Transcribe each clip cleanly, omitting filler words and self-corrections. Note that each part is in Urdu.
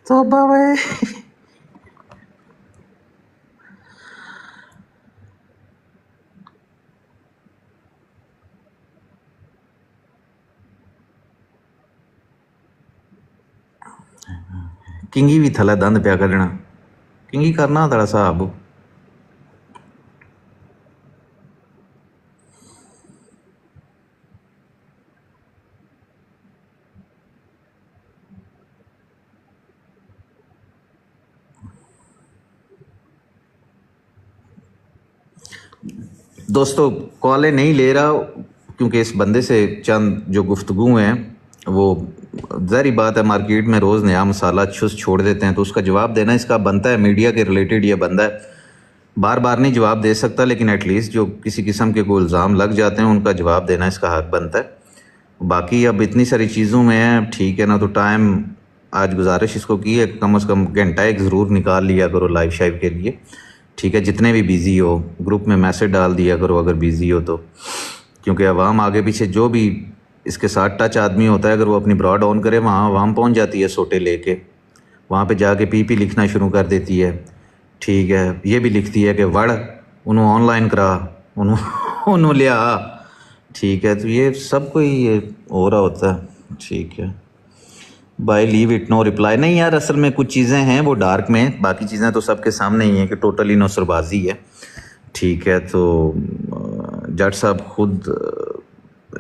توبہ بھائی. کنگی بھی تھلا دند پیا کڈنا کنگی کرنا تھوڑا صاحب. دوستو کالیں نہیں لے رہا کیونکہ اس بندے سے چند جو گفتگو ہیں وہ ظاہری بات ہے مارکیٹ میں روز نیا مسالہ چھوڑ دیتے ہیں تو اس کا جواب دینا اس کا بنتا ہے. میڈیا کے ریلیٹڈ یہ بندہ ہے بار بار نہیں جواب دے سکتا لیکن ایٹ لیسٹ جو کسی قسم کے کوئی الزام لگ جاتے ہیں ان کا جواب دینا اس کا حق بنتا ہے. باقی اب اتنی ساری چیزوں میں ہے ٹھیک ہے نا تو ٹائم آج گزارش اس کو کی ہے کم از کم گھنٹہ ایک ضرور نکال لیا کرو لائیو شائیو کے لیے ٹھیک ہے. جتنے بھی بیزی ہو گروپ میں میسج ڈال دیا کرو اگر بیزی ہو تو کیونکہ عوام آگے پیچھے جو بھی اس کے ساتھ ٹچ آدمی ہوتا ہے اگر وہ اپنی براڈ آن کرے وہاں عوام پہنچ جاتی ہے سوٹے لے کے وہاں پہ جا کے پی پی لکھنا شروع کر دیتی ہے ٹھیک ہے. یہ بھی لکھتی ہے کہ وڑ انہوں آن لائن کرا انہوں لیا ٹھیک ہے. تو یہ سب کو ہی یہ ہو رہا ہوتا ہے ٹھیک ہے. Bye leave it no reply نہیں یار اصل میں کچھ چیزیں ہیں وہ ڈارک میں باقی چیزیں تو سب کے سامنے ہی ہیں کہ ٹوٹلی نو سربازی ہے ٹھیک ہے. تو جٹ صاحب خود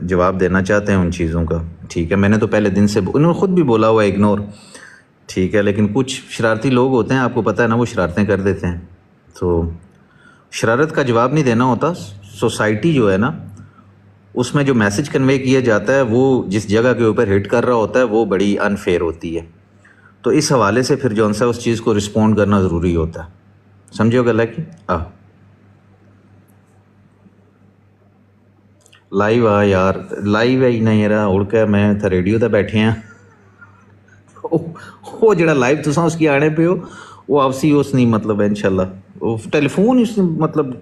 جواب دینا چاہتے ہیں ان چیزوں کا ٹھیک ہے. میں نے تو پہلے دن سے انہوں نے خود بھی بولا ہوا اگنور ٹھیک ہے لیکن کچھ شرارتی لوگ ہوتے ہیں آپ کو پتہ ہے نا وہ شرارتیں کر دیتے ہیں تو شرارت کا جواب نہیں دینا ہوتا. سوسائٹی جو ہے نا اس میں جو میسج کنوے کیا جاتا ہے وہ جس جگہ کے اوپر ہٹ کر رہا ہوتا ہے وہ بڑی انفیئر ہوتی ہے تو اس حوالے سے پھر جو سا اس چیز کو رسپونڈ کرنا ضروری ہوتا ہے سمجھے ہو گلا کہ لائیو آ یار لائیو ہے ہی نہیں یار اڑ کے میں تھا ریڈیو تے بیٹھے ہیں وہ جڑا لائیو تساں اس کی آنے پہ ہو وہ آپسی اس نہیں مطلب ہے انشاءاللہ وہ ٹیلی فون اس مطلب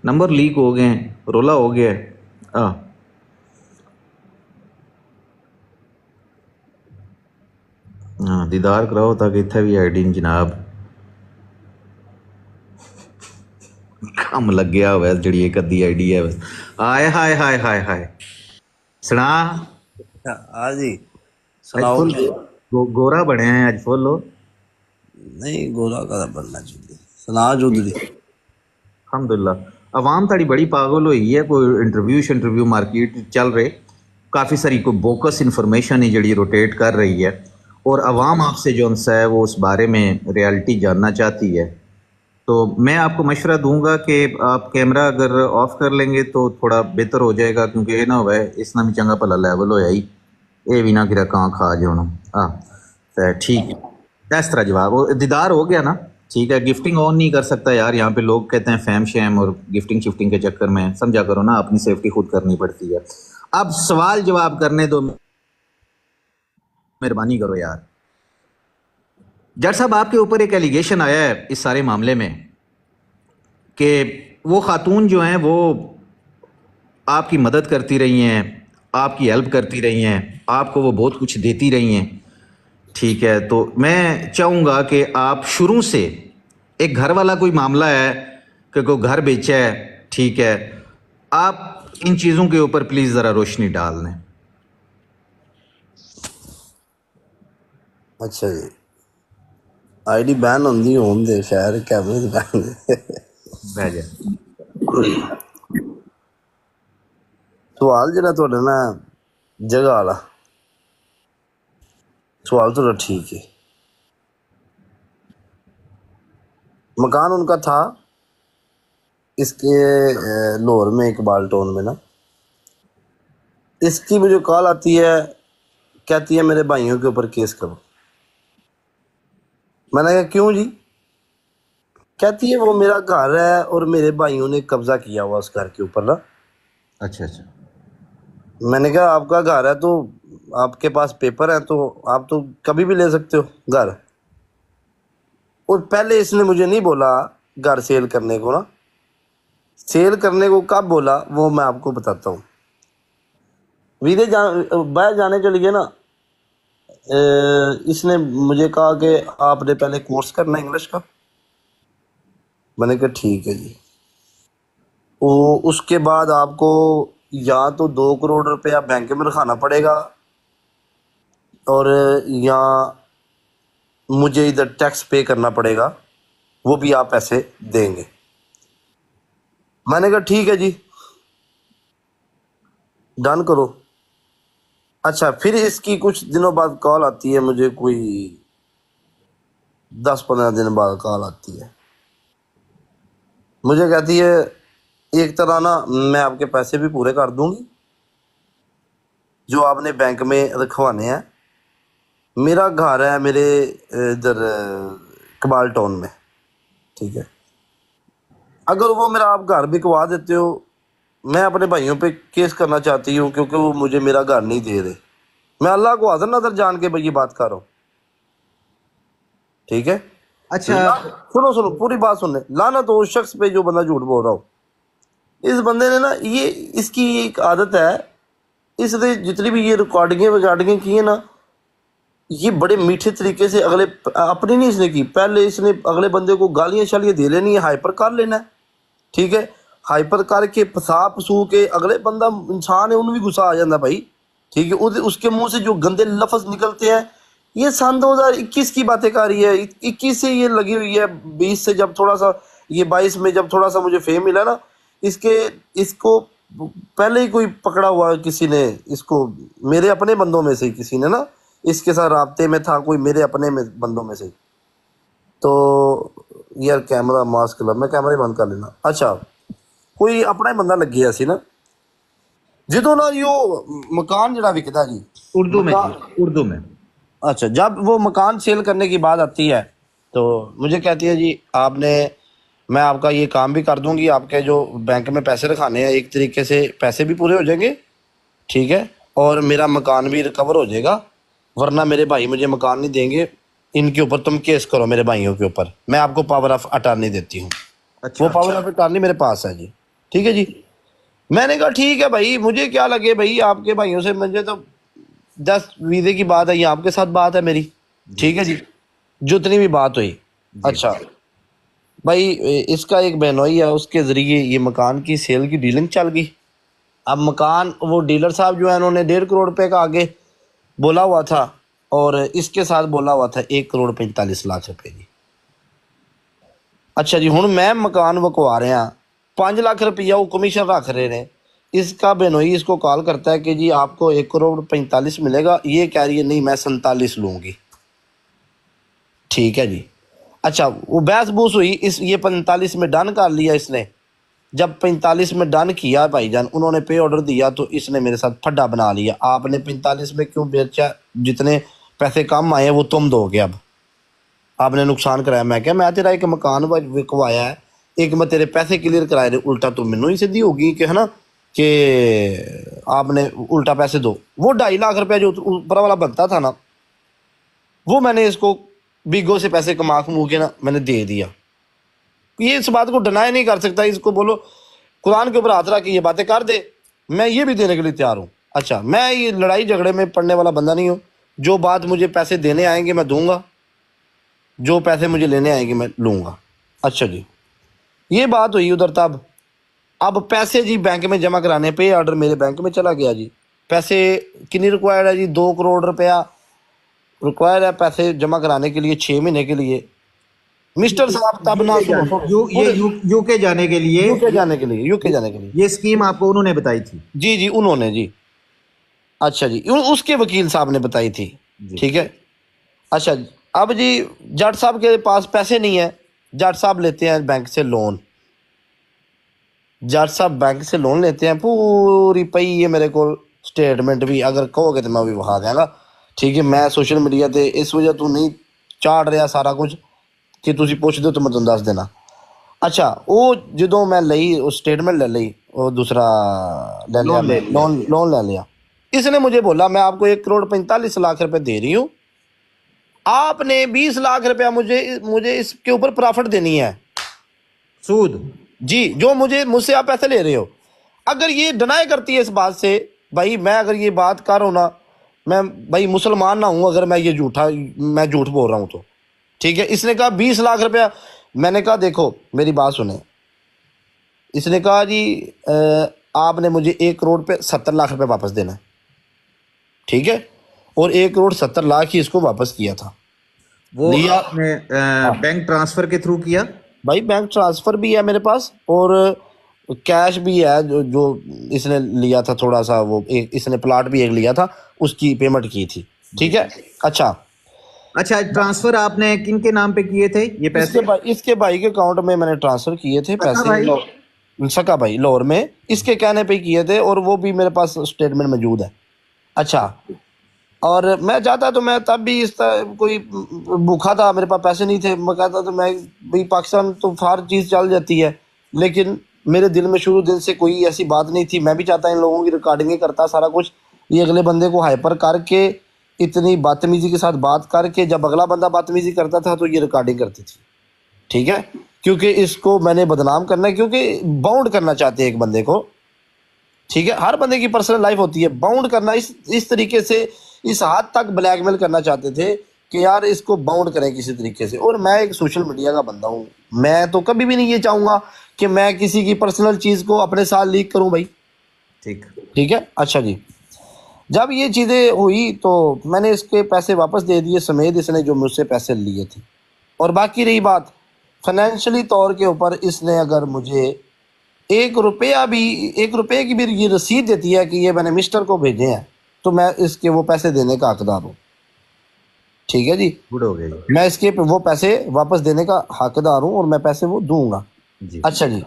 نمبر لیک ہو گئے ہیں رولا ہو گیا ہے ہاں دیدار کراؤ تاکہ اتنے بھی آئی ڈی جناب کم لگ گیا ہوا جڑی ایک ادھی آئی ڈی ہے ہائے ہائے ہائے ہائے ہائے سنا ہاں جی اج سناؤ فل گورا بنے ہیں اج فل نہیں گورا کا بننا چاہیے سنا چودھری الحمدللہ. عوام تھوڑی بڑی پاگل ہوئی ہے کوئی انٹرویو مارکیٹ چل رہے کافی ساری کوئی بوکس انفارمیشن ہے جڑی روٹیٹ کر رہی ہے اور عوام آپ سے جو ہے وہ اس بارے میں ریالٹی جاننا چاہتی ہے تو میں آپ کو مشورہ دوں گا کہ آپ کیمرہ اگر آف کر لیں گے تو تھوڑا بہتر ہو جائے گا کیونکہ یہ نہ ہوا ہے اس نہ بھی چنگا بھلا لیول ہویا ہی یہ بھی نہ گرا کہاں کھا جانا ٹھیک ہے. اس طرح جواب دیدار ہو گیا نا ٹھیک ہے. گفٹنگ آن نہیں کر سکتا یار یہاں پہ لوگ کہتے ہیں فیم شیم اور گفٹنگ شفٹنگ کے چکر میں سمجھا کرو نا اپنی سیفٹی خود کرنی پڑتی ہے. اب سوال جواب کرنے دو مہربانی کرو یار. جٹ صاحب آپ کے اوپر ایک ایلیگیشن آیا ہے اس سارے معاملے میں کہ وہ خاتون جو ہیں وہ آپ کی مدد کرتی رہی ہیں آپ کی ہیلپ کرتی رہی ہیں آپ کو وہ بہت کچھ دیتی رہی ہیں ٹھیک ہے. تو میں چاہوں گا کہ آپ شروع سے ایک گھر والا کوئی معاملہ ہے کہ کوئی گھر بیچا ہے ٹھیک ہے آپ ان چیزوں کے اوپر پلیز ذرا روشنی ڈال دیں. اچھا جی آئی ڈی بین ہوں دے خیر کیمرے بین بہ جائے سوال جڑا تھوڑا نا جگہ والا سوال تھوڑا ٹھیک ہے. مکان ان کا تھا اس کے لاہور میں اقبال ٹاؤن میں نا اس کی مجھے کال آتی ہے کہتی ہے میرے بھائیوں کے اوپر کیس کرو. میں نے کہا کیوں جی؟ کہتی ہے وہ میرا گھر ہے اور میرے بھائیوں نے قبضہ کیا ہوا اس گھر کے اوپر نا. اچھا اچھا میں نے کہا آپ کا گھر ہے تو آپ کے پاس پیپر ہے تو آپ تو کبھی بھی لے سکتے ہو گھر. اور پہلے اس نے مجھے نہیں بولا گھر سیل کرنے کو نا سیل کرنے کو کب بولا وہ میں آپ کو بتاتا ہوں. ویدے باہر جانے چلی گئے نا اس نے مجھے کہا کہ آپ نے پہلے کورس کرنا ہے انگلش کا. میں نے کہا ٹھیک ہے جی. اس کے بعد آپ کو یا تو 2 کروڑ روپیہ بینک میں رکھانا پڑے گا اور یا مجھے ادھر ٹیکس پے کرنا پڑے گا، وہ بھی آپ پیسے دیں گے. میں نے کہا ٹھیک ہے جی ڈن کرو. اچھا پھر اس کی کچھ دنوں بعد کال آتی ہے مجھے، کوئی 10-15 دن بعد کال آتی ہے. مجھے کہتی ہے ایک طرح نا میں آپ کے پیسے بھی پورے کر دوں گی جو آپ نے بینک میں رکھوانے ہیں. میرا گھر ہے میرے ادھر کبال ٹاؤن میں، ٹھیک ہے. اگر وہ میرا آپ گھر بکوا دیتے ہو، میں اپنے بھائیوں پہ کیس کرنا چاہتی ہوں کیونکہ وہ مجھے میرا گھر نہیں دے رہے. میں اللہ کو حاضر نظر جان کے یہ بات کر رہا ہوں، ٹھیک ہے. اچھا سنو پوری بات سننے. لانا تو اس شخص پہ جو بندہ جھوٹ بول رہا ہو. اس بندے نے نا اس کی ایک عادت ہے، اس نے جتنی بھی یہ ریکارڈنگیں کی ہیں نا، یہ بڑے میٹھے طریقے سے اگلے اپنی نہیں اس نے کی، پہلے اس نے اگلے بندے کو گالیاں شالیاں دے لینی ہے، ہائپر کر لینا ہے، ٹھیک ہے. ہائپر کر کے پسا پسو کے اگلے بندہ انسان ہے، انہوں بھی غصہ آ جاتا بھائی، ٹھیک ہے. اس کے منہ سے جو گندے لفظ نکلتے ہیں، یہ سن 2021 کی باتیں کر رہی ہے. 21 سے یہ لگی ہوئی ہے، 20 سے جب تھوڑا سا، یہ 22 میں جب تھوڑا سا مجھے فیم ملا نا، اس کو پہلے ہی کوئی پکڑا ہوا کسی نے، اس کو میرے اپنے بندوں میں سے کسی نے نا اس کے ساتھ رابطے میں تھا، کوئی میرے اپنے بندوں میں سے. تو یار کیمرہ ماسک لا، میں کیمرہ ہی بند کر لینا. اچھا کوئی اپنا ہی بندہ لگی سی نا، جدو نا یہ مکان جڑا وکدا جی اردو میں جی، مکان، اردو میں. اچھا جب وہ مکان سیل کرنے کی بات آتی ہے تو مجھے کہتی ہے جی آپ نے، میں آپ کا یہ کام بھی کر دوں گی، آپ کے جو بینک میں پیسے رکھانے ہیں ایک طریقے سے پیسے بھی پورے ہو جائیں گے، ٹھیک ہے، اور میرا مکان بھی ریکور ہو جائے گا، ورنہ میرے بھائی مجھے مکان نہیں دیں گے، ان کے اوپر تم کیس کرو میرے بھائیوں کے اوپر، میں آپ کو پاور آف اٹارنی دیتی ہوں. وہ اچھا پاور آف اٹارنی میرے پاس ہے جی، ٹھیک ہے جی. میں نے کہا ٹھیک ہے بھائی، مجھے کیا لگے بھائی آپ کے بھائیوں سے، مجھے تو 10 ویزے کی بات ہے، یہ آپ کے ساتھ بات ہے میری، جی ٹھیک ہے جی، جتنی بھی بات ہوئی. جی اچھا بھائی اس کا ایک بہنوئی ہے، اس کے ذریعے یہ مکان کی سیل کی ڈیلنگ چل گئی. اب مکان وہ ڈیلر صاحب جو ہے انہوں نے 1.5 کروڑ روپے کا آگے بولا ہوا تھا، اور اس کے ساتھ بولا ہوا تھا 1,45,00,000 روپے جی. اچھا جی ہوں میں مکان وکوا رہے ہیں، 5 لاکھ روپیہ وہ کمیشن رکھ رہے ہیں. اس کا بہنوئی اس کو کال کرتا ہے کہ جی آپ کو 1,45 ملے گا، یہ کہہ رہی ہے نہیں میں 47 لوں گی، ٹھیک ہے جی. اچھا وہ بحث بوس ہوئی، یہ 45 میں ڈن کر لیا اس نے. جب 45 میں ڈن کیا بھائی جان، انہوں نے پے آرڈر دیا تو اس نے میرے ساتھ پھڈا بنا لیا، آپ نے 45 میں کیوں بیچا، جتنے پیسے کم آئے وہ تم دو گے، اب آپ نے نقصان کرایا. میں کہا میں تیرا ایک مکان وکوایا ہے، ایک میں تیرے پیسے کلیئر کرائے رہے، الٹا تو مینوں ہی سیدھی ہوگی کہ ہے نا کہ آپ نے الٹا پیسے دو. وہ 2.5 لاکھ روپیہ جو اوپر والا بنتا تھا نا، وہ میں نے اس کو بیگو سے پیسے کما کے نا میں نے دے دیا. یہ اس بات کو ڈنائی نہیں کر سکتا، اس کو بولو قرآن کے اوپر ہاتھ رکھ کے یہ باتیں کر دے، میں یہ بھی دینے کے لیے تیار ہوں. اچھا میں یہ لڑائی جھگڑے میں پڑنے والا بندہ نہیں ہوں، جو بات مجھے پیسے دینے آئیں گے میں دوں گا، جو پیسے مجھے لینے آئیں گے میں لوں گا. اچھا جی یہ بات ہوئی ادھر. تب اب پیسے جی بینک میں جمع کرانے، پے آرڈر میرے بینک میں چلا گیا جی. پیسے کنی ریکوائرڈ ہے جی، 2 کروڑ روپیہ ریکوائر ہے پیسے جمع کرانے کے لیے 6 مہینے کے لیے. مسٹر صاحب تب نہ سنو یہ یو کے جانے کے لیے، یو کے جانے کے لیے، یو کے جانے کے لیے یہ اسکیم آپ کو انہوں نے بتائی تھی؟ جی جی انہوں نے جی. اچھا جی اس کے وکیل صاحب نے بتائی تھی، جی ٹھیک ہے. اچھا اب جی جٹ صاحب کے پاس پیسے نہیں ہیں، جٹ صاحب لیتے ہیں بینک سے لون، جٹ صاحب بینک سے لون لیتے ہیں، پوری پئی ہے میرے کو سٹیٹمنٹ بھی، اگر کہو گے تو میں بھی بخا دیا گا، ٹھیک ہے. میں سوشل میڈیا تے اس وجہ تو نہیں چاڑ رہا سارا کچھ کہ تسی پوچھ دو تو میں تمہیں دس دینا. اچھا وہ جدوں میں لئی سٹیٹمنٹ لے لئی، وہ دوسرا لے لیا، لون میں لے لیا. لون لے لیا. اس نے مجھے بولا میں آپ کو 1,45,00,000 روپے دے رہی ہوں، آپ نے 20 لاکھ روپیہ مجھے اس کے اوپر پرافٹ دینی ہے، سود. جی جو مجھ سے آپ پیسے لے رہے ہو. اگر یہ ڈنائی کرتی ہے اس بات سے، بھائی میں اگر یہ بات کر رہا ہوں نا میں بھائی مسلمان نہ ہوں اگر میں یہ میں جھوٹ بول رہا ہوں تو ٹھیک ہے. اس نے کہا 20 لاکھ روپیہ. میں نے کہا دیکھو میری بات سنیں. اس نے کہا جی آپ نے مجھے 1 کروڑ پہ 70 لاکھ روپے واپس دینا ہے, ٹھیک ہے, اور 1 کروڑ 70 لاکھ ہی اس کو واپس کیا تھا. وہ لیا آپ نے بینک ٹرانسفر کے تھرو کیا؟ بھائی بینک ٹرانسفر بھی ہے میرے پاس اور کیش بھی ہے. جو اس نے لیا تھا تھوڑا سا, وہ اس نے پلاٹ بھی ایک لیا تھا, اس کی پیمنٹ کی تھی, ٹھیک ہے. اچھا ٹرانسفر آپ نے کن کے نام پہ کیے تھے یہ پیسے؟ اس کے بھائی کے اکاؤنٹ میں نے ٹرانسفر کیے تھے پیسے. سکا بھائی لاہور میں اس کے کہنے پہ کیے تھے, اور وہ بھی میرے پاس اسٹیٹمنٹ موجود ہے. اچھا, اور میں چاہتا تو میں تب بھی کوئی بھوکا تھا, میرے پاس پیسے نہیں تھے. میں کہتا تو میں بھائی پاکستان تو ہر چیز چل جاتی ہے, لیکن میرے دل میں شروع دل سے کوئی ایسی بات نہیں تھی. میں بھی چاہتا ان لوگوں کی ریکارڈنگیں کرتا سارا کچھ, یہ اگلے بندے کو ہائپر کر کے اتنی بدتمیزی کے ساتھ بات کر کے, جب اگلا بندہ بدتمیزی کرتا تھا تو یہ ریکارڈنگ کرتی تھی, ٹھیک ہے. کیونکہ اس کو میں نے بدنام کرنا ہے, کیونکہ باؤنڈ کرنا چاہتے ہیں ایک بندے کو, ٹھیک ہے. ہر بندے کی پرسنل لائف ہوتی ہے, باؤنڈ کرنا اس طریقے سے, اس حد تک بلیک میل کرنا چاہتے تھے کہ یار اس کو باؤنڈ کریں کسی طریقے سے. اور میں ایک سوشل میڈیا کا بندہ ہوں, میں تو کبھی بھی نہیں یہ چاہوں گا کہ میں کسی کی پرسنل چیز کو اپنے ساتھ لیک کروں بھائی, ٹھیک ہے. اچھا جی, جب یہ چیزیں ہوئی تو میں نے اس کے پیسے واپس دے دیے سمیت اس نے جو مجھ سے پیسے لیے تھے. اور باقی رہی بات فائنینشلی طور کے اوپر, اس نے اگر مجھے 1 روپے کی بھی یہ رسید دیتی ہے کہ یہ میں نے مسٹر کو بھیجے ہیں, تو میں اس کے وہ پیسے دینے کا حقدار ہوں, ٹھیک ہے جی. گڈ ہو گیا میں اس کے وہ پیسے واپس دینے کا حقدار ہوں, اور میں پیسے وہ دوں گا. جی. اچھا جی,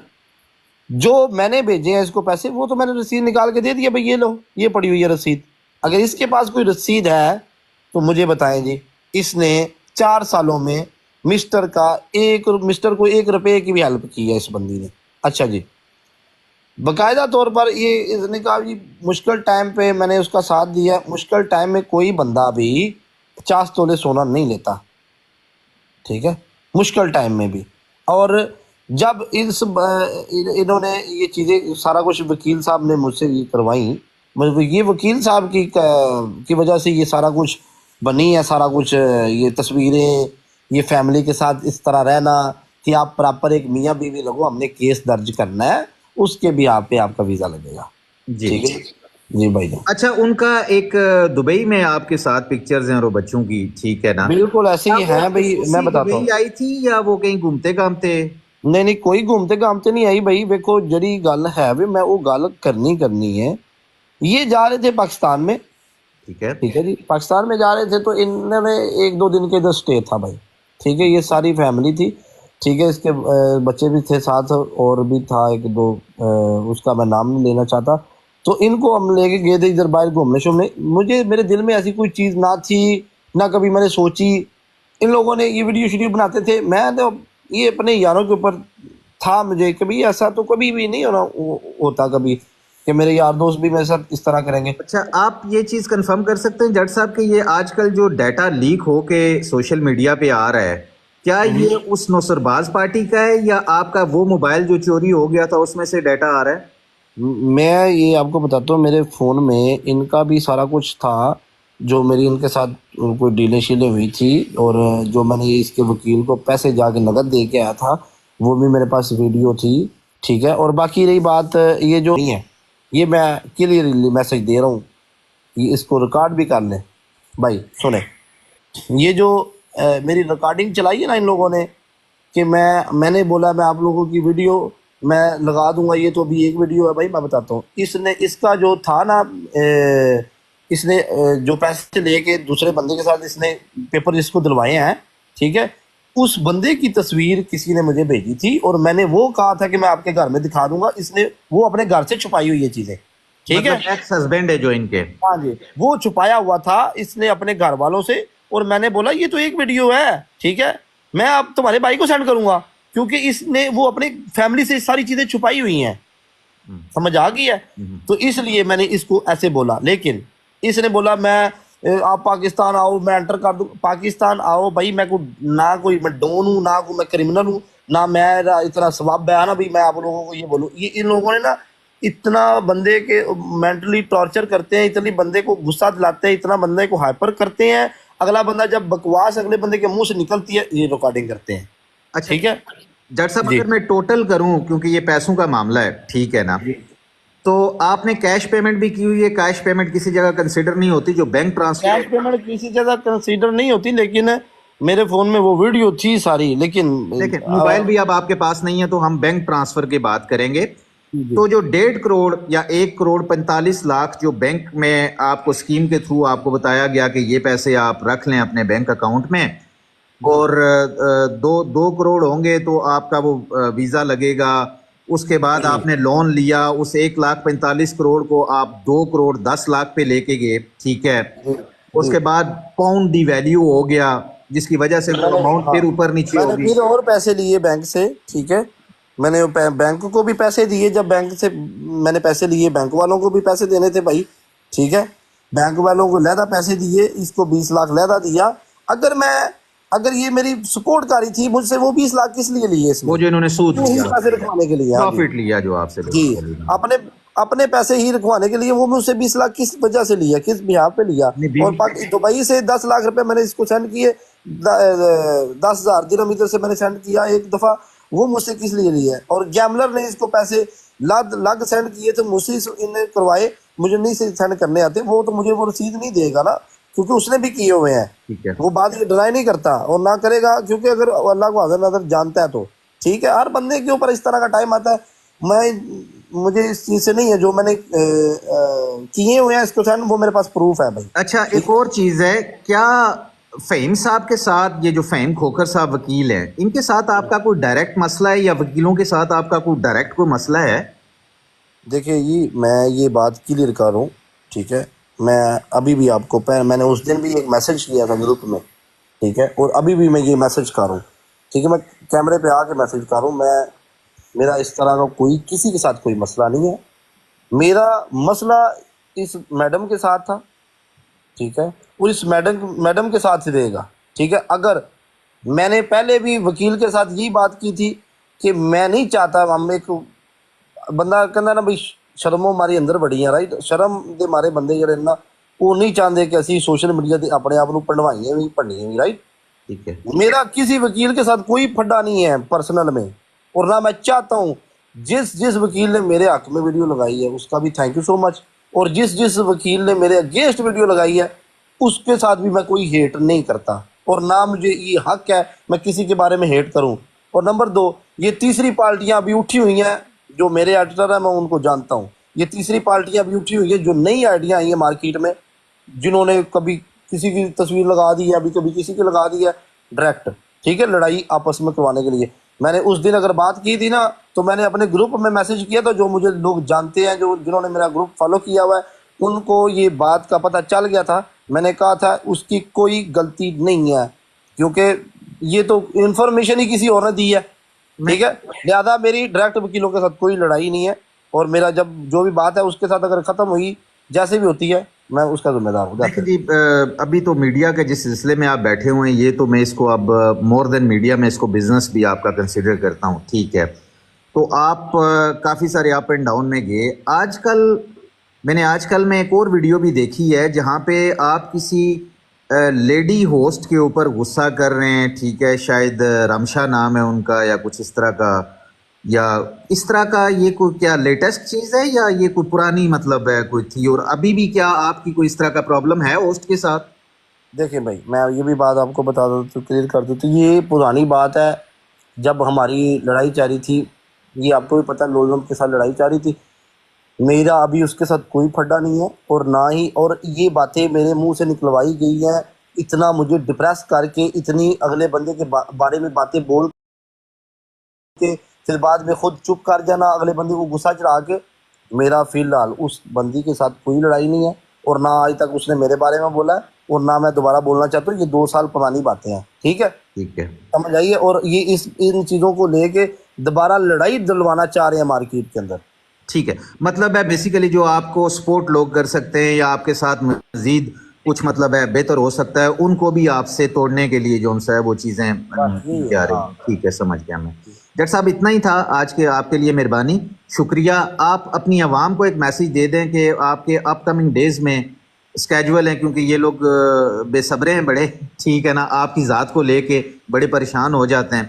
جو میں نے بھیجے ہیں اس کو پیسے, وہ تو میں نے رسید نکال کے دے دیا بھائی, یہ لو یہ پڑی ہوئی ہے رسید. اگر اس کے پاس کوئی رسید ہے تو مجھے بتائیں جی. اس نے 4 سالوں میں مسٹر کو 1 روپے کی بھی ہیلپ کی ہے اس بندی نے. اچھا جی, باقاعدہ طور پر یہ اس نے کہا جی مشکل ٹائم پہ میں نے اس کا ساتھ دیا. مشکل ٹائم میں کوئی بندہ بھی 50 تولے سونا نہیں لیتا, ٹھیک ہے, مشکل ٹائم میں بھی. اور جب انہوں نے یہ چیزیں سارا کچھ وکیل صاحب نے مجھ سے یہ کروائیں, یہ وکیل صاحب کی وجہ سے یہ سارا کچھ بنی ہے, سارا کچھ یہ تصویریں, یہ فیملی کے ساتھ اس طرح رہنا کہ آپ پراپر ایک میاں بیوی لگو, ہم نے کیس درج کرنا ہے, اس کے بھی آپ پہ آپ کا ویزا لگے گا, ٹھیک ہے جی بھائی جان. اچھا, ان کا ایک دبئی میں آپ کے ساتھ پکچرز ہیں اور بچوں کی, ٹھیک ہے نا, بالکل ایسے ہی ہیں بھائی. میں بتاتا ہوں, دبئی آئی تھی یا وہ کہیں گھومتے گھامتے؟ نہیں کوئی گھومتے گھامتے نہیں آئی بھائی. دیکھو جڑی گل ہے بھی میں وہ گل کرنی ہے. یہ جا رہے تھے پاکستان میں, ٹھیک ہے جی, پاکستان میں جا رہے تھے تو انہوں نے 1-2 دن کے ادھر اسٹے تھا بھائی, ٹھیک ہے. یہ ساری فیملی تھی, ٹھیک ہے. اس کے بچے بھی تھے ساتھ, اور بھی تھا 1-2, اس کا میں نام نہیں لینا چاہتا. تو ان کو ہم لے کے گئے تھے ادھر باہر گھومنے شومنے. میرے دل میں ایسی کوئی چیز نہ تھی, نہ کبھی میں نے سوچی. ان لوگوں نے یہ ویڈیو بناتے تھے, میں تو یہ اپنے یاروں کے اوپر تھا مجھے کہ بھئی ایسا تو کبھی بھی نہیں ہوتا کبھی کہ میرے یار دوست بھی میرے ساتھ اس طرح کریں گے. اچھا, آپ یہ چیز کنفرم کر سکتے ہیں جٹ صاحب کہ یہ آج کل جو ڈیٹا لیک ہو کے سوشل میڈیا پہ آ رہا ہے, کیا یہ اس نوسرباز پارٹی کا ہے یا آپ کا وہ موبائل جو چوری ہو گیا تھا اس میں سے ڈیٹا آ رہا ہے؟ میں یہ آپ کو بتاتا ہوں, میرے فون میں ان کا بھی سارا کچھ تھا, جو میری ان کے ساتھ کوئی ڈیلیں شیلیں ہوئی تھی, اور جو میں نے اس کے وکیل کو پیسے جا کے نقد دے کے آیا تھا وہ بھی میرے پاس ویڈیو تھی, ٹھیک ہے. اور باقی رہی بات یہ جو نہیں ہے, یہ میں کلیئرلی میسج دے رہا ہوں, یہ اس کو ریکارڈ بھی کر لیں بھائی. سنیں, یہ جو میری ریکارڈنگ چلائی ہے نا ان لوگوں نے, کہ میں نے بولا میں آپ لوگوں کی ویڈیو میں لگا دوں گا, یہ تو ابھی ایک ویڈیو ہے بھائی. میں بتاتا ہوں, اس کا جو تھا نا, اس نے جو پیسے لے کے دوسرے بندے کے ساتھ اس نے پیپر اس کو دلوائے ہیں, ٹھیک ہے. اس بندے کی تصویر کسی نے مجھے بھیجی تھی, اور میں نے وہ کہا تھا کہ میں آپ کے گھر میں دکھا دوں گا. اس نے وہ اپنے گھر سے چھپائی ہوئی یہ چیزیں, ٹھیک ہے. ایکس ہسبینڈ ہے جو ان کے, ہاں جی, وہ چھپایا ہوا تھا اس نے اپنے گھر والوں سے. اور میں نے بولا یہ تو ایک ویڈیو ہے, ٹھیک ہے, میں اب تمہارے بھائی کو سینڈ کروں گا, کیونکہ اس نے وہ اپنے فیملی سے ساری چیزیں چھپائی ہوئی ہیں, سمجھ آ گئی ہے. تو اس لیے میں نے اس کو ایسے بولا, لیکن اس نے بولا میں آپ پاکستان آؤ میں انٹر کر دوں. پاکستان آؤ بھائی, میں کوئی میں ڈون ہوں, نہ کوئی میں کرمنل ہوں, نہ میرا اتنا ثواب ہے نا بھی میں آپ لوگوں کو یہ بولوں. یہ ان لوگوں نے نا اتنا بندے کے مینٹلی ٹارچر کرتے ہیں, اتنی بندے کو غصہ دلاتے ہیں, اتنا بندے کو ہائپر کرتے ہیں. اگلا بندہ جب بکواس اگلے بندے کے منہ سے نکلتی ہے یہ ریکارڈنگ کرتے ہیں. اچھا ٹھیک ہے ڈاکٹر صاحب, جی. اگر میں ٹوٹل کروں, کیونکہ یہ پیسوں کا معاملہ ہے, ٹھیک ہے نا, تو آپ نے کیش پیمنٹ بھی کی ہوئی ہے, کیش پیمنٹ کسی جگہ کنسیڈر نہیں ہوتی, جو بینک ٹرانسفر کیش پیمنٹ کسی جگہ کنسیڈر نہیں ہوتی, لیکن میرے فون میں وہ ویڈیو تھی ساری. لیکن دیکھیں موبائل بھی اب آپ کے پاس نہیں ہے, تو ہم بینک ٹرانسفر کی بات کریں گے. تو جو 1.5 کروڑ یا 1,45,00,000 جو بینک میں آپ کو اسکیم کے تھرو آپ کو بتایا گیا کہ یہ پیسے آپ رکھ لیں اپنے بینک اکاؤنٹ میں, اور 2 کروڑ ہوں گے تو آپ کا وہ ویزا لگے گا. اس کے بعد آپ نے لون لیا, اس 1,45,00,000 کو آپ 2,10,00,000 پہ لے کے گئے, ٹھیک ہے. اس کے بعد پاؤنڈ ڈی ویلیو ہو گیا, جس کی وجہ سے وہ اماؤنٹ پھر اوپر نیچے میں نے ہوگی. پھر اور پیسے لیے بینک سے. ٹھیک ہے, میں نے بینک کو بھی پیسے دیے, جب بینک سے میں نے پیسے لیے بینک والوں کو بھی پیسے دینے تھے بھائی. ٹھیک ہے, بینک والوں کو لہدہ پیسے دیے, اس کو 20 لاکھ لہدہ دیا. اگر یہ میری سپورٹ کاری تھی, مجھ سے وہ 20 لاکھ کس لیے لیے اس وہ میں؟ جو انہوں نے سود یہی لیا, پیسے رکھوانے کے لیے. ہاں جی پروفٹ لیا جو آپ سے جی, basically. اپنے پیسے ہی رکھوانے کے لیے وہ مجھ سے 20 لاکھ کس وجہ سے لیا, کس بہاف پہ لیا؟ نہیں اور دبئی سے 10 لاکھ روپے میں نے اس کو سینڈ کیے, 10,000 درہم ادھر سے میں نے سینڈ کیا ایک دفعہ, وہ مجھ سے کس لیے لیا ہے؟ اور گیملر نے اس کو پیسے لگ سینڈ کیے تھے, مجھ سے انہیں کروائے, مجھے نہیں سینڈ کرنے آتے, وہ تو مجھے وہ رسید نہیں دے گا نا, کیونکہ اس نے بھی کیے ہوئے ہیں. ٹھیک ہے, وہ بات ڈرائی نہیں کرتا اور نہ کرے گا, کیونکہ اگر اللہ کو حاضر نظر جانتا ہے تو ٹھیک ہے. ہر بندے کے اوپر اس طرح کا ٹائم آتا ہے. مجھے اس چیز سے نہیں ہے, جو میں نے کیے ہوئے ہیں اس کو سینڈ, وہ میرے پاس پروف ہے بھائی. اچھا ایک اور چیز ہے, کیا فہیم صاحب کے ساتھ, یہ جو فہیم کھوکھر صاحب وکیل ہیں, ان کے ساتھ آپ کا کوئی ڈائریکٹ مسئلہ ہے, یا وکیلوں کے ساتھ آپ کا کوئی ڈائریکٹ کوئی مسئلہ ہے؟ دیکھیں میں یہ بات کلیئر کر رہا ہوں. ٹھیک ہے, میں ابھی بھی آپ کو میں نے اس دن بھی ایک میسج کیا تھا گروپ میں. ٹھیک ہے, اور ابھی بھی میں یہ میسج کر رہا ہوں. ٹھیک ہے, میں کیمرے پہ آ کے میسج کر رہا ہوں. میرا اس طرح کا کسی کے ساتھ کوئی مسئلہ نہیں ہے. میرا مسئلہ اس میڈم کے ساتھ تھا. ٹھیک ہے, اور اس میڈم کے ساتھ ہی رہے گا. ٹھیک ہے, اگر میں نے پہلے بھی وکیل کے ساتھ یہی بات کی تھی کہ میں نہیں چاہتا, ہم ایک بندہ کہنا نا بھائی شرم ہماری اندر بڑی ہے, رائٹ, شرم دے مارے بندے جڑے نا وہ نہیں چاہتے کہ اسی سوشل میڈیا تے اپنے آپ کو پڑھوائیے بھی پڑھنی بھی, رائٹ. ٹھیک ہے, میرا کسی وکیل کے ساتھ کوئی پھڈا نہیں ہے پرسنل میں, اور نہ میں چاہتا ہوں. جس وکیل نے میرے حق میں ویڈیو لگائی ہے اس کا بھی تھینک یو سو مچ, اور جس وکیل نے میرے اگینسٹ ویڈیو لگائی ہے اس کے ساتھ بھی میں کوئی ہیٹ نہیں کرتا, اور نہ مجھے یہ حق ہے میں کسی کے بارے میں ہیٹ کروں. اور نمبر 2, یہ تیسری پارٹیاں ابھی اٹھی ہوئی ہیں, جو میرے ایڈیٹر ہیں میں ان کو جانتا ہوں. یہ تیسری پارٹیاں ابھی اٹھی ہوئی ہیں جو نئی آئیڈیاں آئی ہیں مارکیٹ میں, جنہوں نے کبھی کسی کی تصویر لگا دی ہے, ابھی کبھی کسی کی لگا دی ہے ڈائریکٹ. ٹھیک ہے, لڑائی آپس میں کروانے کے لیے. میں نے اس دن اگر بات کی تھی نا, تو میں نے اپنے گروپ میں میسج کیا تھا, جو مجھے لوگ جانتے ہیں, جنہوں نے میرا گروپ فالو کیا ہوا ہے, ان کو یہ بات کا پتہ چل گیا تھا. میں نے کہا تھا اس کی کوئی غلطی نہیں ہے, کیونکہ یہ تو انفارمیشن ہی کسی اور نے دی ہے. ٹھیک ہے, لہٰذا میری ڈائریکٹ وکیلوں کے ساتھ کوئی لڑائی نہیں ہے, اور میرا جب جو بھی بات ہے اس کے ساتھ اگر ختم ہوئی جیسے بھی ہوتی ہے میں اس کا ذمہ دار ہوں. دیکھیں جی, ابھی تو میڈیا کے جس سلسلے میں آپ بیٹھے ہوئے ہیں, یہ تو میں اس کو اب مور دین میڈیا میں اس کو بزنس بھی آپ کا کنسیڈر کرتا ہوں. ٹھیک ہے, تو آپ کافی سارے اپ اینڈ ڈاؤن میں گئے. آج کل میں ایک اور ویڈیو بھی دیکھی ہے جہاں پہ آپ کسی لیڈی ہوسٹ کے اوپر غصہ کر رہے ہیں. ٹھیک ہے, شاید رمشا نام ہے ان کا یا کچھ اس طرح کا, یا اس طرح کا. یہ کوئی کیا لیٹسٹ چیز ہے یا یہ کوئی پرانی مطلب ہے کوئی تھی, اور ابھی بھی کیا آپ کی کوئی اس طرح کا پرابلم ہے ہوسٹ کے ساتھ؟ دیکھیں بھائی, میں یہ بھی بات آپ کو بتا دوں تو کلیئر کر دوں, تو یہ پرانی بات ہے. جب ہماری لڑائی چل رہی تھی, یہ آپ کو بھی پتہ ہے, لوزم کے ساتھ لڑائی چل رہی تھی, میرا ابھی اس کے ساتھ کوئی پھڈا نہیں ہے, اور نہ ہی, اور یہ باتیں میرے منہ سے نکلوائی گئی ہیں اتنا مجھے ڈپریس کر کے, اتنی اگلے بندے کے بارے میں باتیں بول کے پھر بعد میں خود چپ کر جانا, اگلے بندے کو غصہ چڑھا کے. میرا فی الحال اس بندی کے ساتھ کوئی لڑائی نہیں ہے, اور نہ آج تک اس نے میرے بارے میں بولا ہے, اور نہ میں دوبارہ بولنا چاہتا ہوں. یہ 2 سال پرانی باتیں ہیں. ٹھیک ہے, ٹھیک ہے, سمجھ آئیے. اور یہ ان چیزوں کو لے کے دوبارہ لڑائی دلوانا چاہ رہے ہیں مارکیٹ کے اندر. ٹھیک ہے, مطلب ہے بیسیکلی جو آپ کو سپورٹ لوگ کر سکتے ہیں یا آپ کے ساتھ مزید کچھ مطلب ہے بہتر ہو سکتا ہے, ان کو بھی آپ سے توڑنے کے لیے جو ان سے وہ چیزیں کی جا رہی ہیں. ٹھیک ہے, سمجھ گیا میں. ڈاکٹر صاحب اتنا ہی تھا آج کے، آپ کے لیے مہربانی، شکریہ. آپ اپنی عوام کو ایک میسیج دے دیں کہ آپ کے اپ کمنگ ڈیز میں اسکیجول ہیں، کیونکہ یہ لوگ بے صبرے ہیں بڑے، ٹھیک ہے نا، آپ کی ذات کو لے کے بڑے پریشان ہو جاتے ہیں،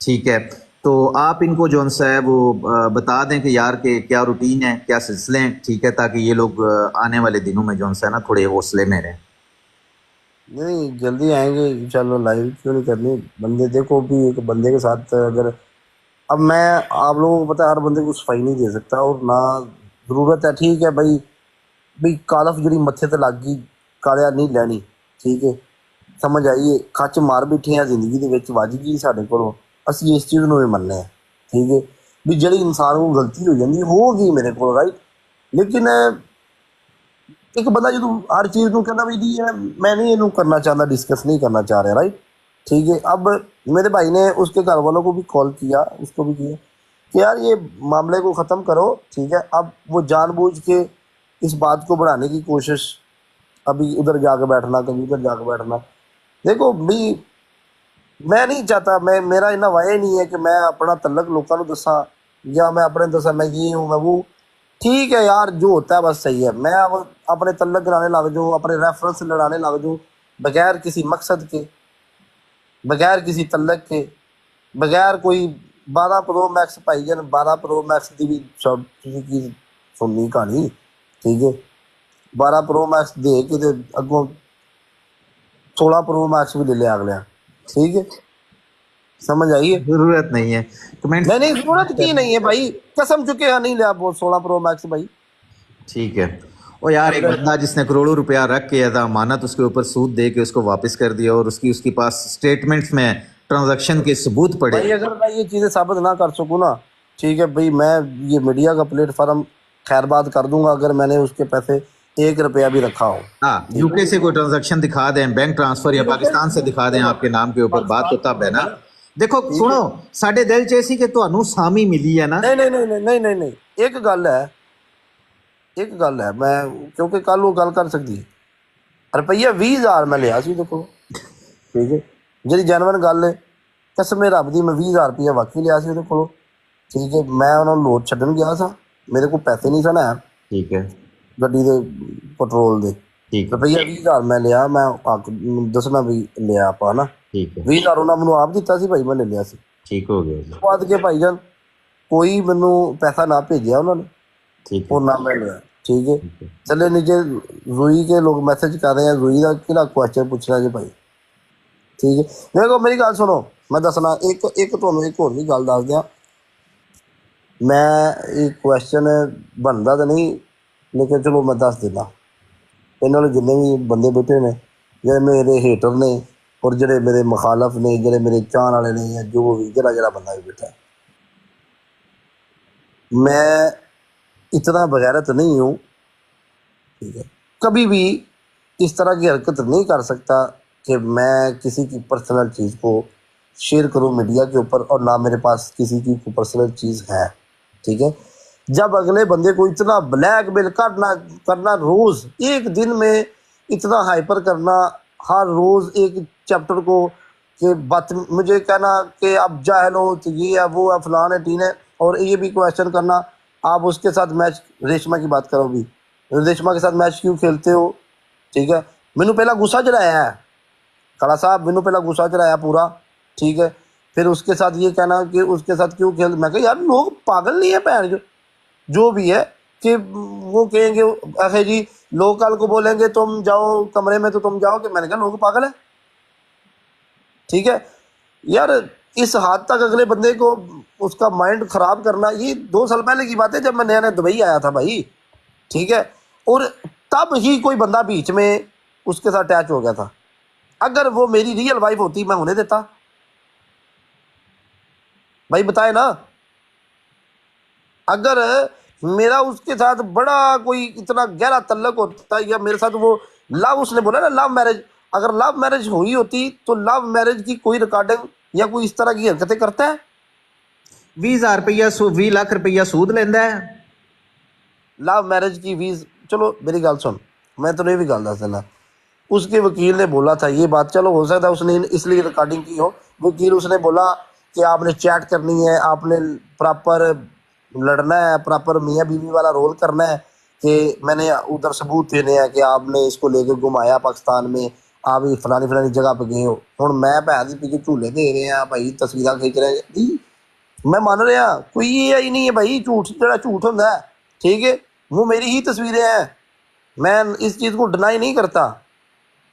ٹھیک ہے. تو آپ ان کو جو سا ہے وہ بتا دیں کہ یار کہ کیا روٹین ہے، کیا سلسلے ہیں، ٹھیک ہے، تاکہ یہ لوگ آنے والے دنوں میں جو سا ہے نا تھوڑے حوصلے میں رہیں. نہیں جلدی آئیں گے انشاءاللہ. لائیو کیوں نہیں کرنی بندے؟ دیکھو بھی ایک بندے کے ساتھ اگر اب میں آپ لوگوں کو پتا ہے ہر بندے کو صفائی نہیں دے سکتا، اور نہ ضرورت ہے. ٹھیک ہے بھائی کالف جڑی متھے تے لگ گئی کالیا نہیں لینی، ٹھیک ہے، سمجھ آئیے. کچ مار بیٹھے ہیں زندگی دے وچ، وج گئی ساڈے کولوں، اسی اس چیز نوں بھی مننے ہیں، ٹھیک ہے. بھی جڑی انسان کو غلطی ہو جاندی ہوگی میرے کو، رائٹ. لیکن ایک بندہ جدوں ہر چیز نوں کہندا بھی جی میں نہیں یہ کرنا چاہتا، ڈسکس نہیں کرنا چاہ رہا، رائٹ، ٹھیک ہے. اب میرے بھائی نے اس کے گھر والوں کو بھی کال کیا، اس کو بھی کیا کہ یار یہ معاملے کو ختم کرو، ٹھیک ہے. اب وہ جان بوجھ کے اس بات کو بڑھانے کی کوشش، ابھی ادھر جا کے بیٹھنا، کبھی ادھر جا کے بیٹھنا. دیکھو بھی میں نہیں چاہتا، میرا اتنا وعی نہیں ہے کہ میں اپنا تعلق لوگوں کو دساں، یا میں اپنے دساں میں یہ ہوں میں وہ. ٹھیک ہے یار، جو ہوتا ہے بس صحیح ہے. میں اب اپنے تعلق لڑانے لگ جاؤں، اپنے ریفرنس لڑانے لگ جاؤں، بغیر کسی مقصد کے، بغیر کسی تعلق کے، بغیر کوئی 12 پرو میکس پائی جان. 12 پرو میکس کی بھی کی سننی کہانی، ٹھیک ہے. 12 پرو میکس دے کے تے اگوں 16 پرو میکس بھی لے لیا اگلے، ٹھیک ہے. سمجھ آئیے؟ ضرورت نہیں ہے کمنٹس نہیں ضرورت کی نہیں ہے بھائی، قسم چکے ہاں نہیں لیا 16 پرو میکس بھائی. ٹھیک ہے. اور یار ایک بندہ جس نے کروڑوں روپیہ رکھ کے تھا امانت، اس کے اوپر سود دے کے اس کو واپس کر دیا، اور اس کے پاس اسٹیٹمنٹس میں ٹرانزیکشن کے ثبوت پڑے. بھائی اگر میں یہ چیزیں ثابت نہ کر سکوں نا، ٹھیک ہے بھائی، میں یہ میڈیا کا پلیٹ فارم خیر بات کر دوں گا اگر میں نے اس کے پیسے 1 روپیہ بھی رکھا ہو. ہاں، یو کے سے کوئی ٹرانزیکشن دکھا دیں، بینک ٹرانسفر، یا پاکستان سے دکھا دیں آپ کے نام کے اوپر، بات تو تب ہے نا. دیکھو سنو، ساڈے دل چیسی کہ تانوں سامی ملی ہے نا. نہیں ایک گل ہے میں کیونکہ کل وہ گل کر سکتی روپیہ 20,000 میں لیا سی دیکھو، ٹھیک ہے، جی جینون گل ہے. قسم رب دی میں 20,000 روپیہ واقعی لیا سی وہ، ٹھیک ہے. میں انہوں لوڈ چھڈن گیا سا، میرے کو پیسے نہیں سن ہے ٹھیک ہے، گڈی دے پٹرول دے. ٹھیک ہے، روپیہ 20,000 میں لیا، میں دسنا بھی لیا آپ نا. ٹھیک ہے، 20,000 انہوں نے مجھے آپ دیتا سی بھائی، میں لے لیا سی. ٹھیک ہو گیا جی. بعد کے بھائی جان کوئی مینوں پیسہ نہ بھیجیا انہوں نے، ٹھیک ہے، اور نہ میں لیا، ٹھیک ہے. ٹھیک ہے. چلے نیچے زوئی کے لوگ میسج کر رہے ہیں، زوئی کا کہڑا کوشچن پوچھنا جی بھائی، ٹھیک ہے. دیکھو میری گل سنو، میں دسنا ایک تمہیں ایک اور بھی گل دس دیا. میں ایک کوشچن بنتا تو نہیں، لیکن چلو میں دس دینا. انہوں نے جتنے بھی بندے بیٹھے نے، جڑے میرے ہیٹر نے اور جڑے میرے مخالف نے، جڑے میرے چاہن والے نے، یا جو بھی جڑا بندہ بھی بیٹھا ہے، میں اتنا بغیرت نہیں ہوں، ٹھیک ہے. کبھی بھی اس طرح کی حرکت نہیں کر سکتا کہ میں کسی کی پرسنل چیز کو شیئر کروں میڈیا کے اوپر، اور نہ میرے پاس کسی کی پرسنل چیز ہے، ٹھیک ہے. جب اگلے بندے کو اتنا بلیک میل کرنا روز ایک دن میں اتنا ہائپر کرنا، ہر روز ایک چیپٹر کو کہ بات مجھے کہنا کہ اب جاہل ہو تو یہ ہے وہ ہے فلان ہے ٹین ہے، اور یہ بھی کویشچن کرنا آپ اس کے ساتھ میچ، ریشما کی بات کرو بھی، ریشما کے ساتھ میچ کیوں کھیلتے ہو، ٹھیک ہے. مینوں پہلا غصہ چڑھایا ہے کالا صاحب، مینوں پہلا غصہ چڑھایا پورا، ٹھیک ہے. پھر اس کے ساتھ یہ کہنا کہ اس کے ساتھ کیوں کھیل، میں کہ یار لوگ پاگل نہیں ہے بہن جو بھی ہے، کہ وہ کہیں گے ایسے جی لوگ کل کو بولیں گے تم جاؤ کمرے میں تو تم جاؤ کہ، میں نے کہا لوگ پاگل ہیں، ٹھیک ہے. یار اس حد تک اگلے بندے کو اس کا مائنڈ خراب کرنا، یہ 2 سال پہلے کی بات ہے جب میں نیا دبئی آیا تھا بھائی، ٹھیک ہے. اور تب ہی کوئی بندہ بیچ میں اس کے ساتھ اٹیچ ہو گیا تھا. اگر وہ میری ریئل وائف ہوتی میں ہونے دیتا بھائی، بتائے نا. اگر میرا اس کے ساتھ بڑا کوئی اتنا گہرا تعلق ہوتا، یا میرے ساتھ وہ لو، اس نے بولا نا لو میرج، اگر لو میرج ہوئی ہوتی تو لو میرج کی کوئی ریکارڈنگ یا کوئی اس طرح کی حرکتیں کرتا ہے؟ 20,000 روپیہ 20 لاکھ روپیہ سود لینا ہے. لو میرج کی ویز، چلو میری گل سن، میں تو یہ بھی گل دس دینا. اس کے وکیل نے بولا تھا یہ بات، چلو ہو سکتا ہے اس نے اس لیے ریکارڈنگ کی ہو. وکیل اس نے بولا کہ آپ نے چیٹ کرنی ہے, آپ نے پراپر لڑنا ہے, پراپر میاں بیوی والا رول کرنا ہے کہ میں نے ادھر ثبوت دینے ہیں کہ آپ نے اس کو لے کے گھمایا پاکستان میں, آپ فلانی فلانی جگہ پہ گئے ہو. ہوں میں بھن دی پیچھے جھولے دے رہے ہیں بھائی, تصویریں کھینچ رہے ہیں, میں مان رہا کوئی یہ ہی نہیں ہے بھائی. جھوٹ جڑا جھوٹ ہوتا ہے, ٹھیک ہے, وہ میری ہی تصویریں ہیں, میں اس چیز کو ڈینائی نہیں کرتا.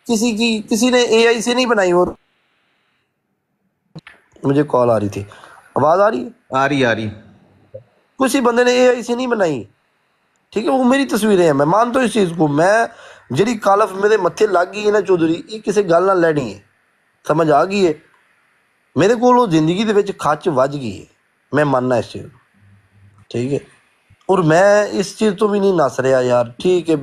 کسی نے اے آئی سے نہیں بنائی. وہ مجھے کال آ رہی تھی, آواز آ رہی ہے, آ رہی کسی بندے نے اے آئی سے نہیں بنائی, ٹھیک ہے, وہ میری تصویریں ہیں. میں مانتا ہوں اس چیز کو. میں جڑی کالف میرے متھے لگ گئی ہے نا چودھری, یہ کسی گل نہ لڑنی ہے, سمجھ آ گئی ہے. میرے کو وہ زندگی دے وچ کھچ وج گئی ہے, میں ماننا اس چیز کو, ٹھیک ہے. اور میں اس چیز تو بھی نہیں نس رہا یار, ٹھیک ہے.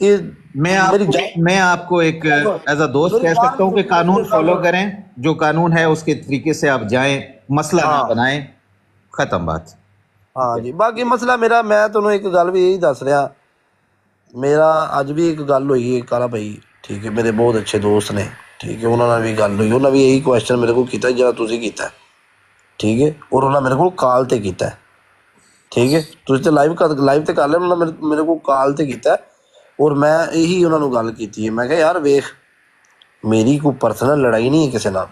یہ میں آپ کو ایک ایز اے دوست میری کہہ جان سکتا ہوں کہ قانون فالو کریں, جو قانون ہے اس کے طریقے سے آپ جائیں, مسئلہ نہ ہاں بنائیں, ختم بات. ہاں جی. باقی مسئلہ میرا, میں تمہیں ایک گل بھی یہی دس رہا, میرا اج بھی ایک گل ہوئی ہے کالا بھائی, ٹھیک ہے, میرے بہت اچھے دوست نے, ٹھیک ہے, انہوں نے بھی گل ہوئی, انہوں نے بھی یہی کوشچن میرے کو کیتا جہاں تسی کیتا ہے, ٹھیک ہے, اور انہوں نے میرے کو کال تے کیتا ہے, ٹھیک ہے. تسی تے لائیو تے کر لیں, انہوں نے میرے کو کال تے کیتا ہے, اور میں یہی انہوں نے گل کیتی ہے. میں کہا یار ویخ, میری کوئی پرسنل لڑائی نہیں ہے کسی نال.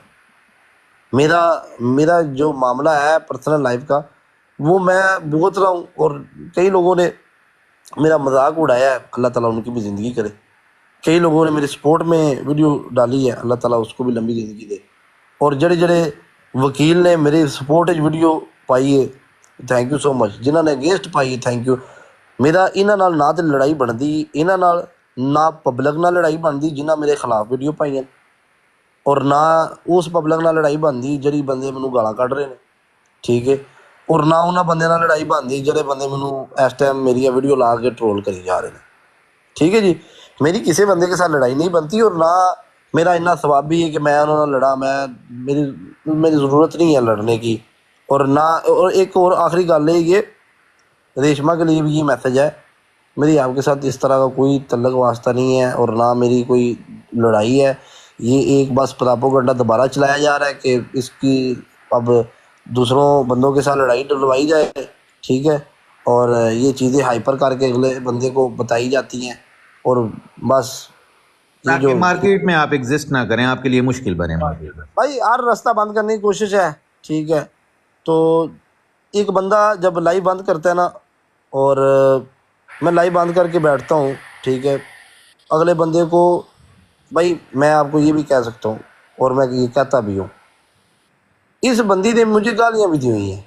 میرا جو معاملہ ہے پرسنل لائف کا, وہ میں بھگت رہا ہوں, اور کئی لوگوں نے میرا مذاق اڑایا ہے, اللہ تعالیٰ ان کی بھی زندگی کرے. کئی لوگوں نے میرے سپورٹ میں ویڈیو ڈالی ہے, اللہ تعالیٰ اس کو بھی لمبی زندگی دے. اور جڑے وکیل نے میرے سپورٹ ویڈیو پائی ہے, تھینک یو سو مچ. جنہوں نے اگینسٹ پائی ہے, تھینک یو. میرا یہاں نال نہ تو لڑائی بنتی, یہاں نال نہ پبلک نال لڑائی بنتی جنہیں میرے خلاف ویڈیو پائی ہیں, اور نہ اس پبلک نال لڑائی بنتی جڑی بندے مینوں گالاں کڈ رہے ہیں, ٹھیک ہے, اور نہ انہاں بندے نال لڑائی بنتی جڑے بندے مینوں اس ٹائم میری ویڈیو لا کے ٹرول کری جا رہے ہیں, ٹھیک ہے جی. میری کسی بندے کے ساتھ لڑائی نہیں بنتی, اور نہ میرا اتنا ثواب بھی ہے کہ میں انہوں نے لڑا. میری ضرورت نہیں ہے لڑنے کی. اور نہ, اور ایک اور آخری گل ہے, یہ ریشما کے لیے بھی یہ میسج ہے, میری آپ کے ساتھ اس طرح کا کوئی تعلق واسطہ نہیں ہے, اور نہ میری کوئی لڑائی ہے. یہ ایک بس پراپوگنڈا دوبارہ چلایا جا رہا ہے کہ اس کی اب دوسروں بندوں کے ساتھ لڑائی ڈلوائی جائے, ٹھیک ہے, اور یہ چیزیں ہائپر کر کے اگلے بندے کو بتائی جاتی ہیں, اور بس یہ تاکہ جو مارکیٹ میں آپ ایگزسٹ نہ کریں, آپ کے لیے مشکل بنے مارکیٹ میں. بھائی ہر راستہ بند کرنے کی کوشش ہے, ٹھیک ہے. تو ایک بندہ جب لائیو بند کرتا ہے نا, اور میں لائیو بند کر کے بیٹھتا ہوں, ٹھیک ہے, اگلے بندے کو, بھائی میں آپ کو یہ بھی کہہ سکتا ہوں, اور میں یہ کہتا بھی ہوں, اس بندی نے مجھے گالیاں بھی دی ہوئی ہیں,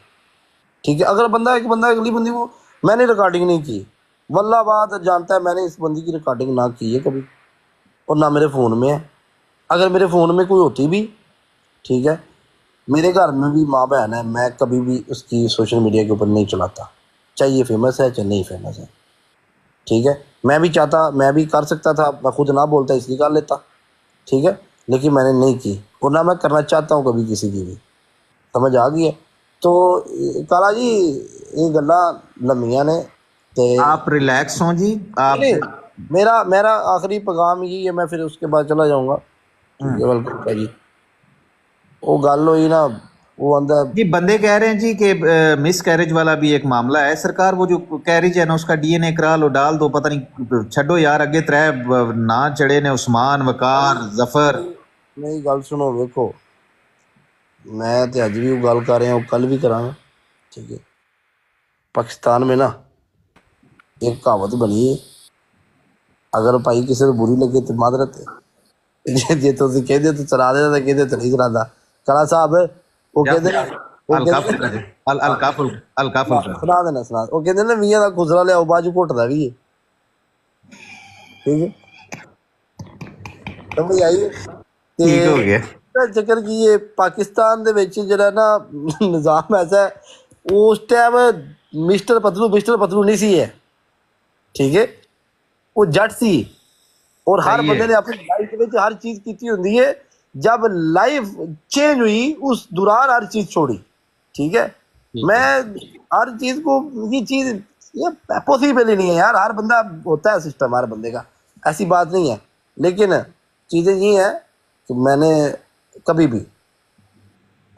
ٹھیک ہے. اگر ایک بندہ اگلی بندی کو, میں نے ریکارڈنگ نہیں کی, واللہ بات جانتا ہے میں نے اس بندی کی ریکارڈنگ نہ کی ہے کبھی, اور نہ میرے فون میں ہے. اگر میرے فون میں کوئی ہوتی بھی, ٹھیک ہے, میرے گھر میں بھی ماں بہن ہے, میں کبھی بھی اس کی سوشل میڈیا کے اوپر نہیں چلاتا, چاہے یہ فیمس ہے چاہے نہیں فیمس ہے, ٹھیک ہے. میں بھی چاہتا, میں بھی کر سکتا تھا, میں خود نہ بولتا اس لیے کر لیتا, ٹھیک ہے, لیکن میں نے نہیں کی, اور نہ میں کرنا چاہتا ہوں کبھی کسی کی بھی. سمجھ آ گئی ہے. تو کالا جی یہ گلاں لمیاں نے, تے آپ ریلیکس ہوں جی. آپ نہیں, میرا آخری پیغام یہی ہے, میں پھر اس کے بعد چلا جاؤں گا, ٹھیک ہے. ویلکم جی. وہ گل ہوئی نا, وہ آندا جی بندے کہہ رہے ہیں جی کہ مس کیریج والا بھی ایک معاملہ ہے. سرکار وہ جو کیریج ہے نا, اس کا ڈی این اے کرا لو, ڈال دو, پتہ نہیں چھڈو یار. اگے ترے نا چڑھے نے, عثمان, وقار, ظفر. میری گل سنو, ویکھو میں تے اج بھی وہ گل کر رہا ہوں, کل بھی کراں گا, ٹھیک ہے. پاکستان میں نا ایک کہاوت بنی ہے, اگر بھائی کسی کو بری لگے تو معذرت ہے, جی تسی کہندے تو چلا دے, تے کہندے تو نہیں چلاتا. کلا صاحب وہ کہندے الکاف جی, الکاف سنا دینا, وہ کہندے نا میاں دا خسرا لیا باجو گھٹدا بھی ہے, ٹھیک ہے. سمجھ آئی. ٹھیک ہو گیا. چکر کی یہ پاکستان دے وچ جڑا نا نظام ایسا ہے, اس ٹائم مسٹر پتلو نہیں سی ہے, ٹھیک ہے. وہ جٹ سی, اور ہر صحیح بندے ہے. نے اپنی لائف میں ہر چیز کی ہوتی ہے. جب لائف چینج ہوئی اس دوران ہر چیز چھوڑی, ٹھیک ہے. میں ہر چیز کو, یہ چیز یہ پاسبل ہی نہیں ہے یار. ہر بندہ ہوتا ہے سسٹم ہر بندے کا, ایسی بات نہیں ہے. لیکن چیزیں یہ ہیں کہ میں نے کبھی بھی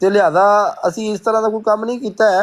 ਤੇ ਲਿਆਦਾ ਅਸੀਂ ਇਸ ਤਰ੍ਹਾਂ ਦਾ ਕੋਈ ਕੰਮ ਨਹੀਂ ਕੀਤਾ ਹੈ।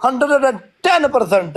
110%,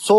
100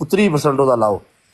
30% ਉਹਦਾ ਲਾਓ,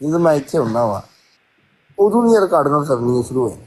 ਜਦੋਂ ਮੈਂ ਇੱਥੇ ਹੁੰਦਾ ਵਾ, ਉਦੋਂ ਦੀਆਂ ਰਿਕਾਰਡਿੰਗਾਂ ਕਰਨੀਆਂ ਸ਼ੁਰੂ ਹੋਈਆਂ,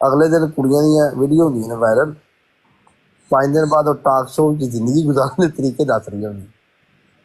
ਅਗਲੇ ਦਿਨ ਕੁੜੀਆਂ ਦੀਆਂ ਵੀਡੀਓ ਹੁੰਦੀਆਂ ਨੇ ਵਾਇਰਲ, 5 ਦਿਨ ਬਾਅਦ ਉਹ ਟਾਕ ਸ਼ੋਅ 'ਚ ਜ਼ਿੰਦਗੀ ਗੁਜ਼ਾਰਨ ਦੇ ਤਰੀਕੇ ਦੱਸ ਰਹੀਆਂ ਹੁੰਦੀਆਂ,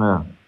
ਹਾਂ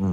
ਹੂੰ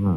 ਹੂੰ